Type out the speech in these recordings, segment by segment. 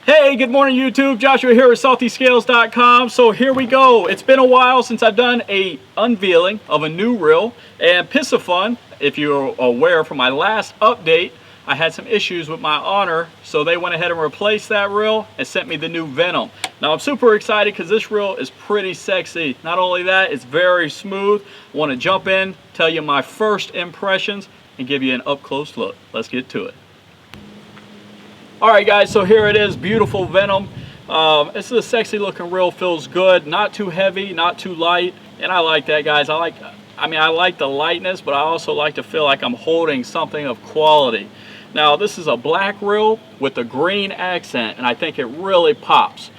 Hey, good morning YouTube. Joshua here with SaltyScales.com. So here we go. It's been a while since I've done a unveiling of a new reel. And Piscifun, if you're aware from my last update, I had some issues with my Honor, so they went ahead and replaced that reel and sent me the new Venom. Now I'm super excited because this reel is pretty sexy. Not only that, it's very smooth. I want to jump in, tell you my first impressions, and give you an up-close look. Let's get to it. Alright guys, so here it is, beautiful Venom. This is a sexy looking reel, feels good, not too heavy, not too light, and I like that, guys. I like the lightness, but I also like to feel like I'm holding something of quality. Now this is a black reel with a green accent, and I think it really pops.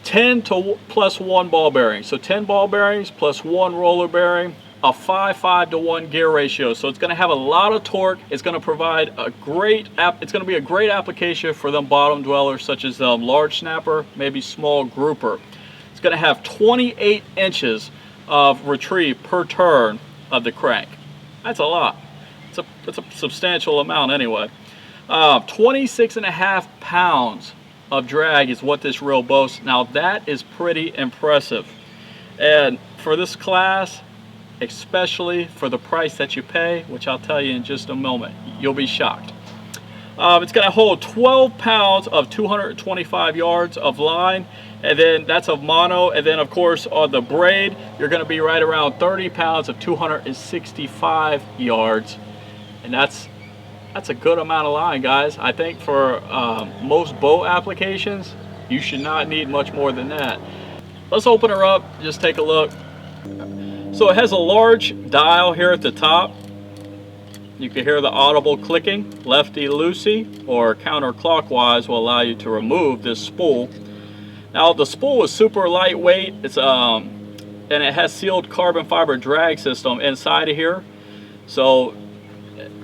10 to plus 1 ball bearing, so 10 ball bearings plus 1 roller bearing, a 5 to 1 gear ratio, so it's going to have a lot of torque. It's going to provide a great it's going to be a great application for them bottom dwellers such as large snapper, maybe small grouper. It's going to have 28 inches of retrieve per turn of the crank. That's a lot. It's a substantial amount anyway. 26.5 pounds of drag is what this reel boasts. Now that is pretty impressive, and for this class, especially for the price that you pay, which I'll tell you in just a moment, you'll be shocked. It's going to hold 12 pounds of 225 yards of line, and then that's of mono, and then of course on the braid you're going to be right around 30 pounds of 265 yards, and that's a good amount of line, guys. I think for most boat applications you should not need much more than that. Let's open her up, just take a look. So it has a large dial here at the top. You can hear the audible clicking. Lefty-loosey or counterclockwise will allow you to remove this spool. Now the spool is super lightweight. It's and it has sealed carbon fiber drag system inside of here. So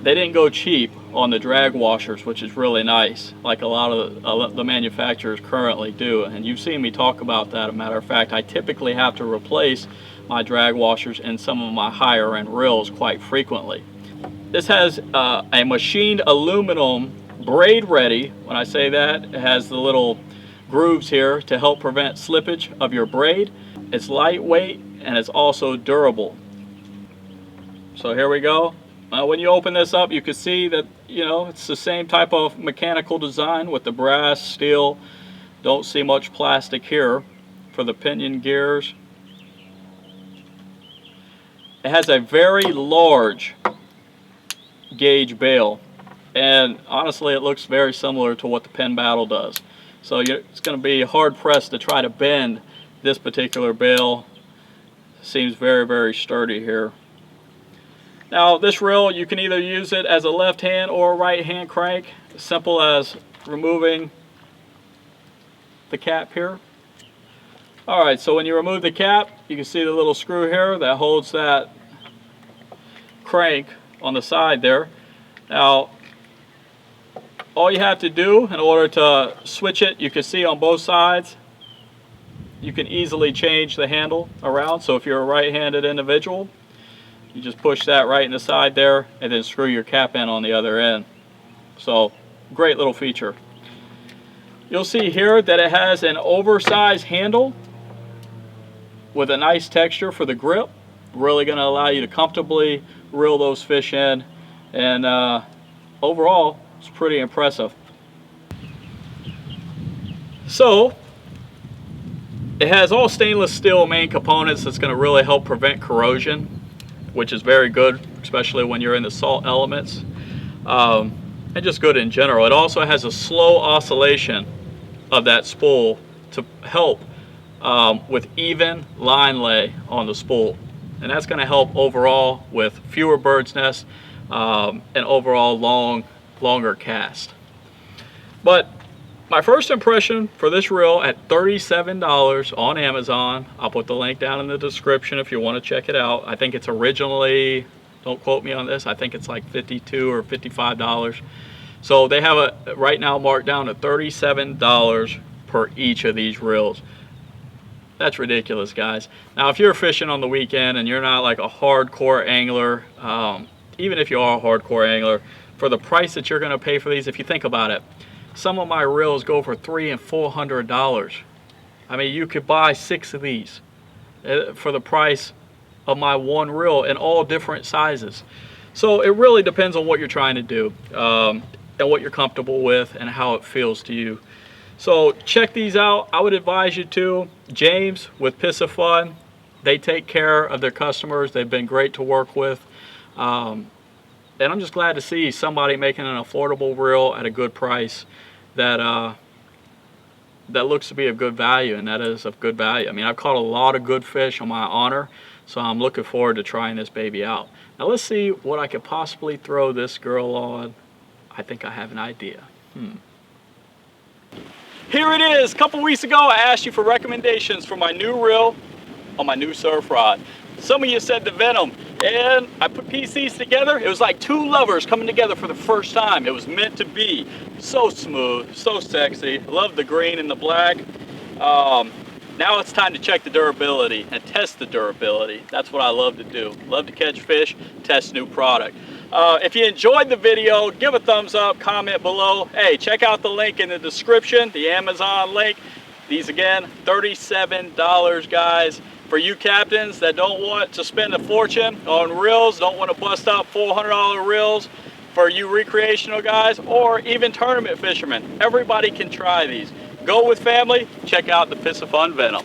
they didn't go cheap on the drag washers, which is really nice, like a lot of the manufacturers currently do. And you've seen me talk about that. As a matter of fact, I typically have to replace my drag washers in some of my higher end reels quite frequently. This has a machined aluminum braid ready. When I say that, it has the little grooves here to help prevent slippage of your braid. It's lightweight and it's also durable. So here we go. When you open this up, you can see that, you know, it's the same type of mechanical design with the brass, steel. Don't see much plastic here for the pinion gears. It has a very large gauge bail, and honestly it looks very similar to what the Penn Battle does. So it's going to be hard pressed to try to bend this particular bail. Seems very, very sturdy here. Now this reel, you can either use it as a left hand or a right hand crank. As simple as removing the cap here. Alright, so when you remove the cap, you can see the little screw here that holds that crank on the side there. Now, all you have to do in order to switch it, you can see on both sides, you can easily change the handle around. So if you're a right-handed individual, you just push that right in the side there and then screw your cap in on the other end. So, great little feature. You'll see here that it has an oversized handle with a nice texture for the grip. Really going to allow you to comfortably reel those fish in, and overall it's pretty impressive. So it has all stainless steel main components that's going to really help prevent corrosion, which is very good, especially when you're in the salt elements, and just good in general. It also has a slow oscillation of that spool to help with even line lay on the spool, and that's going to help overall with fewer bird's nests and overall longer cast. But my first impression for this reel at $37 on Amazon, I'll put the link down in the description if you want to check it out. I think it's originally, don't quote me on this, I think it's like $52 or $55. So they have it right now marked down to $37 per each of these reels. That's ridiculous, guys. Now if you're fishing on the weekend and you're not like a hardcore angler, even if you are a hardcore angler, for the price that you're going to pay for these, if you think about it, Some of my reels go for $300 and $400. I mean, you could buy 6 of these for the price of my one reel in all different sizes. So it really depends on what you're trying to do and what you're comfortable with and how it feels to you. So check these out. I would advise you to. James with Piscifun, they take care of their customers. They've been great to work with. And I'm just glad to see somebody making an affordable reel at a good price that looks to be of good value, and that is of good value. I mean, I've caught a lot of good fish on my Honor, so I'm looking forward to trying this baby out. Now let's see what I could possibly throw this girl on. I think I have an idea. Here it is. A couple weeks ago, I asked you for recommendations for my new reel on my new surf rod. Some of you said the Venom, and I put PCs together. It was like two lovers coming together for the first time. It was meant to be. So smooth, so sexy. Love the green and the black. Now it's time to check the durability and test the durability. That's what I love to do. Love to catch fish, test new product. If you enjoyed the video, give a thumbs up, comment below. Hey, check out the link in the description, the Amazon link. These again, $37, guys. For you captains that don't want to spend a fortune on reels, don't want to bust out $400 reels, for you recreational guys or even tournament fishermen, everybody can try these. Go with family, check out the Piscifun Venom.